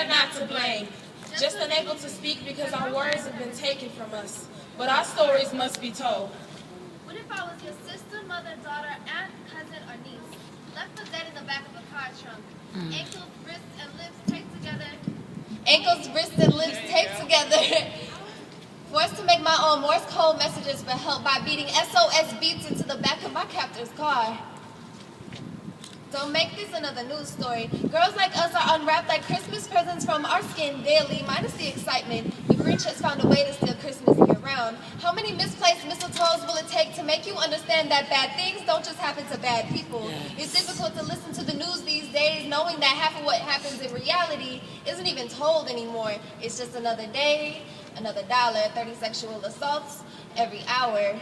are not to blame, just unable to speak because our words have been taken from us. But our stories must be told. What if I was your sister, mother, daughter, aunt, cousin, or niece? Left for dead in the back of a car trunk. Ankles, wrists, and lips taped together. Ankles, wrists, and lips taped together. Forced to make my own Morse code messages for help by beating SOS beats into the back of my captor's car. Don't make this another news story. Girls like us are unwrapped like Christmas presents from our skin daily, minus the excitement. The Grinch has found a way to steal Christmas year-round. How many misplaced mistletoes will it take to make you understand that bad things don't just happen to bad people? It's difficult to listen to the news these days, knowing that half of what happens in reality isn't even told anymore. It's just another day, another dollar, 30 sexual assaults every hour.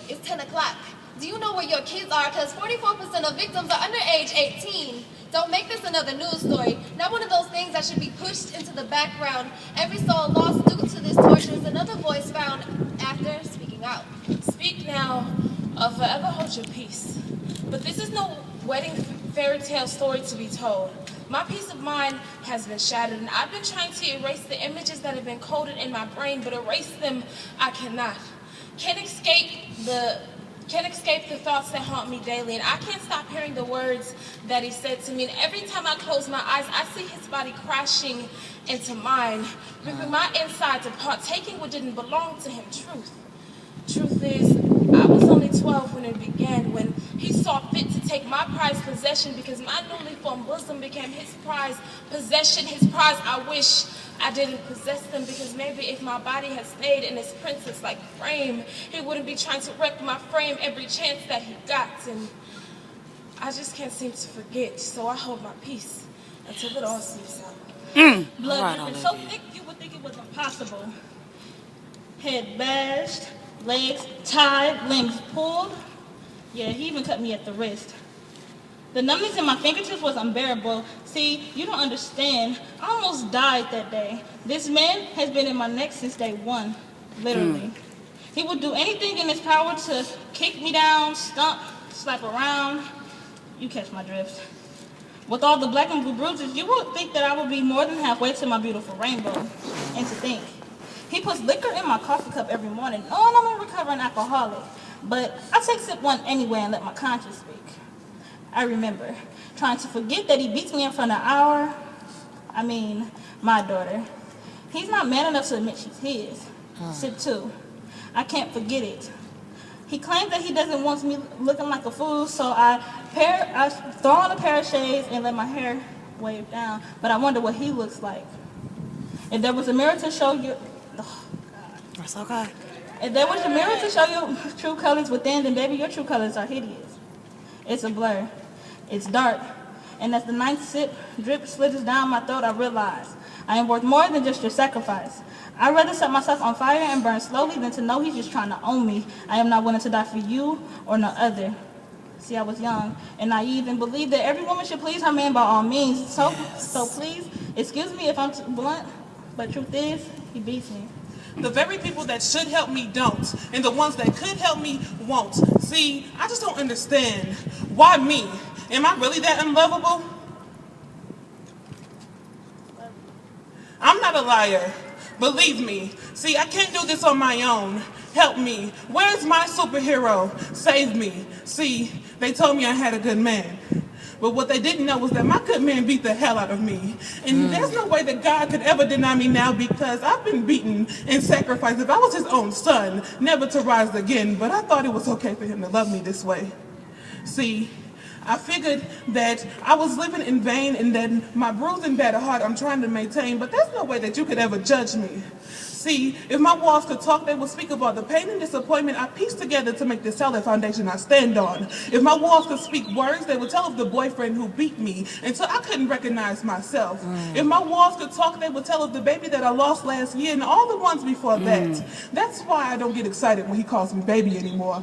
It's 10 o'clock. Do you know where your kids are? Because 44% of victims are under age 18. Don't make this another news story. Not one of those things that should be pushed into the background. Every soul lost due to this torture is another voice found after speaking out. Speak now, or forever hold your peace. But this is no wedding fairy tale story to be told. My peace of mind has been shattered, and I've been trying to erase the images that have been coded in my brain, but erase them I cannot. Can't escape the thoughts that haunt me daily, and I can't stop hearing the words that he said to me. And every time I close my eyes, I see his body crashing into mine, ripping my insides apart, taking what didn't belong to him. Truth is, I was only 12 when it began, when he saw fit to take my prized possession, because my newly formed bosom became his prized possession, his prize. I wish I didn't possess them, because maybe if my body had stayed in his princess-like frame, he wouldn't be trying to wreck my frame every chance that he got. And I just can't seem to forget, so I hold my peace until it all seeps out. Blood dripping so thick you would think it was impossible. Head bashed, legs tied, limbs pulled. Yeah, he even cut me at the wrist. The numbness in my fingertips was unbearable. See, you don't understand. I almost died that day. This man has been in my neck since day one, literally. He would do anything in his power to kick me down, stomp, slap around. You catch my drift. With all the black and blue bruises, you would think that I would be more than halfway to my beautiful rainbow. And to think, he puts liquor in my coffee cup every morning, knowing I'm a recovering alcoholic. But I take sip one anyway and let my conscience speak. I remember trying to forget that he beats me in front of my daughter. He's not man enough to admit she's his. Sip two. I can't forget it. He claims that he doesn't want me looking like a fool, so I throw on a pair of shades and let my hair wave down. But I wonder what he looks like. If there was a mirror to show you, That's okay. if there was a mirror to show you true colors within, then baby, your true colors are hideous. It's a blur. It's dark. And as the ninth sip drip slithers down my throat, I realize I am worth more than just your sacrifice. I'd rather set myself on fire and burn slowly than to know he's just trying to own me. I am not willing to die for you or no other. See, I was young and naive and believed that every woman should please her man by all means. So please, excuse me if I'm too blunt, but truth is, he beats me. The very people that should help me don't, and the ones that could help me won't. See, I just don't understand. Why me? Am I really that unlovable? I'm not a liar. Believe me. See, I can't do this on my own. Help me. Where's my superhero? Save me. See, they told me I had a good man. But what they didn't know was that my good man beat the hell out of me. And there's no way that God could ever deny me now, because I've been beaten and sacrificed. If I was his own son, never to rise again, but I thought it was okay for him to love me this way. See, I figured that I was living in vain and that my bruised and battered heart I'm trying to maintain, but there's no way that you could ever judge me. See, if my walls could talk, they would speak about the pain and disappointment I pieced together to make this solid foundation I stand on. If my walls could speak words, they would tell of the boyfriend who beat me until I couldn't recognize myself. If my walls could talk, they would tell of the baby that I lost last year and all the ones before that. That's why I don't get excited when he calls me baby anymore.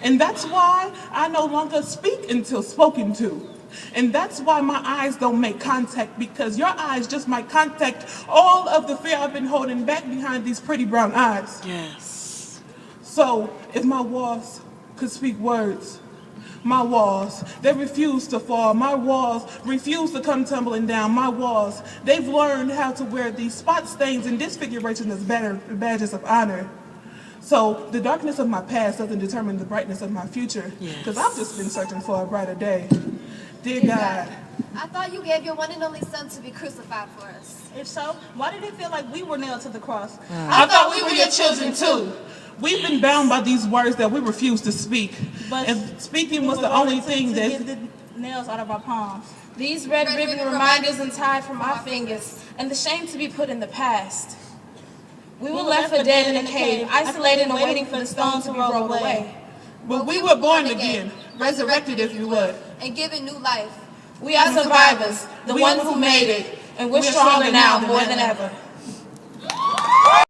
And that's why I no longer speak until spoken to. And that's why my eyes don't make contact, because your eyes just might contact all of the fear I've been holding back behind these pretty brown eyes. Yes. So if my walls could speak words, My walls, they refuse to fall. My walls refuse to come tumbling down. My walls, they've learned how to wear these spot stains and disfiguration as badges of honor. So the darkness of my past doesn't determine the brightness of my future, because I've just been searching for a brighter day. Dear God, I thought you gave your one and only son to be crucified for us. If so, why did it feel like we were nailed to the cross? I thought we were your children too. We've been bound by these words that we refuse to speak. But and speaking was the only thing to that... get the nails out of our palms. These red ribbon reminders untied from our fingers, and the shame to be put in the past. We were left for dead in a cave, isolated and waiting for the stone to be rolled away. But we were born again, resurrected if you would. And given new life. We are survivors, the ones who made it, and we're stronger now more than ever.